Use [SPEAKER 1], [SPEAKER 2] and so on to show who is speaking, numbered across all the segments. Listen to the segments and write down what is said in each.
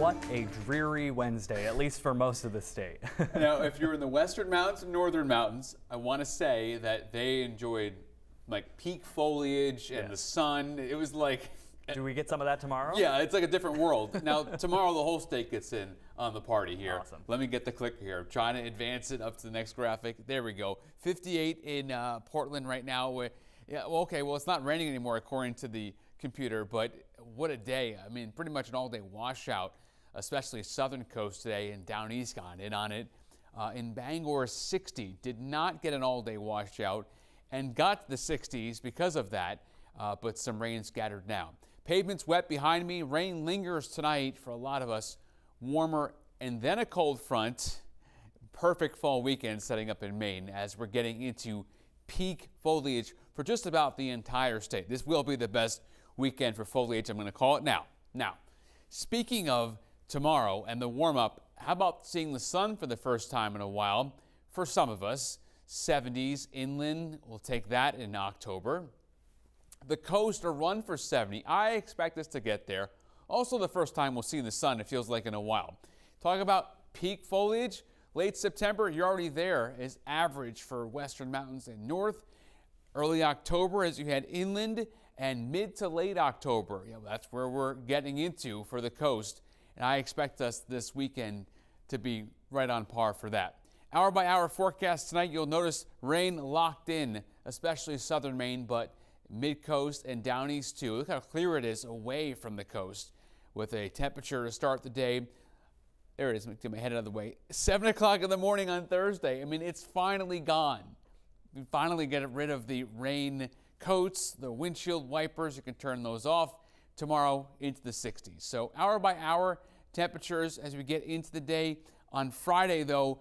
[SPEAKER 1] What a dreary Wednesday, at least for most of the state.
[SPEAKER 2] Now, if you're in the western mountains and northern mountains, I want to say that they enjoyed like peak foliage and the sun. It was like...
[SPEAKER 1] Do we get some of that tomorrow?
[SPEAKER 2] Yeah, it's like a different world. Now, tomorrow the whole state gets in on the party here.
[SPEAKER 1] Awesome.
[SPEAKER 2] Let me get the clicker here. I'm trying to advance it up to the next graphic. There we go. 58 in Portland right now. Yeah, well, okay, well, it's not raining anymore according to the computer, but what a day. I mean, pretty much an all-day washout, especially southern coast today, and down east got in on it. In Bangor, 60. Did not get an all-day washout and got to the 60s because of that, but some rain scattered now. Pavement's wet behind me. Rain lingers tonight for a lot of us. Warmer and then a cold front. Perfect fall weekend setting up in Maine as we're getting into peak foliage for just about the entire state. This will be the best weekend for foliage, I'm going to call it now. Now, speaking of tomorrow and the warm-up, how about seeing the sun for the first time in a while? For some of us, 70s inland, we'll take that in October. The coast, a run for 70. I expect us to get there. Also the first time we'll see the sun, it feels like, in a while. Talk about peak foliage. Late September, you're already there, is average for western mountains and north. Early October as you head inland, and mid to late October. Yeah, that's where we're getting into for the coast. And I expect us this weekend to be right on par for that. Hour by hour forecast tonight, you'll notice rain locked in, especially southern Maine, but mid-coast and down east too. Look how clear it is away from the coast with a temperature to start the day. There it is. Let me get my head out of the way. 7 o'clock in the morning on Thursday. I mean, it's finally gone. We finally get rid of the rain coats, the windshield wipers. You can turn those off. Tomorrow into the 60s. So hour by hour temperatures as we get into the day. On Friday, though,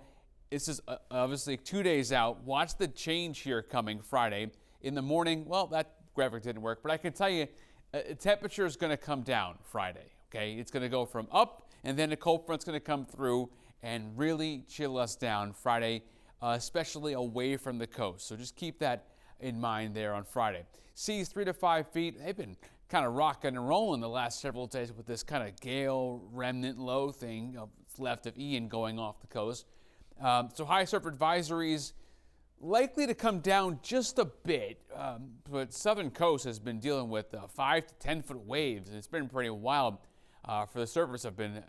[SPEAKER 2] this is obviously 2 days out. Watch the change here coming Friday. In the morning, well, that graphic didn't work, but I can tell you temperature is going to come down Friday, okay? It's going to go from up, and then a cold front's going to come through and really chill us down Friday, especially away from the coast. So just keep that in mind there on Friday. Seas 3 to 5 feet. They've been kind of rocking and rolling the last several days with this kind of gale remnant low thing left of Ian going off the coast. So high surf advisories likely to come down just a bit, but southern coast has been dealing with 5 to 10 foot waves, and it's been pretty wild. For the surfers have been,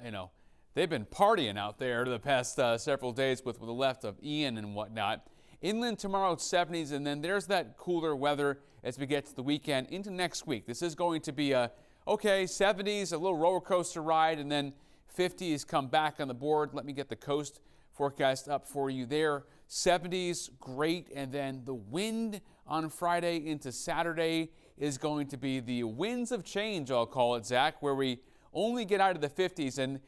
[SPEAKER 2] they've been partying out there the past several days with the left of Ian and whatnot. Inland tomorrow 70s, and then there's that cooler weather as we get to the weekend into next week. This is going to be a 70s, a little roller coaster ride, and then 50s come back on the board. Let me get the coast forecast up for you there. 70s, great, and then the wind on Friday into Saturday is going to be the winds of change, I'll call it, Zach, where we only get out of the 50s, and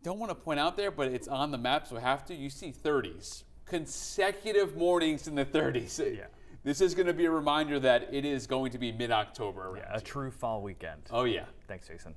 [SPEAKER 2] don't want to point out there, but it's on the map, so I have to. You see 30s, consecutive mornings in the 30s.
[SPEAKER 1] Yeah.
[SPEAKER 2] This is going to be a reminder that it is going to be mid-October.
[SPEAKER 1] Yeah, a true fall weekend.
[SPEAKER 2] Oh, yeah.
[SPEAKER 1] Thanks, Jason.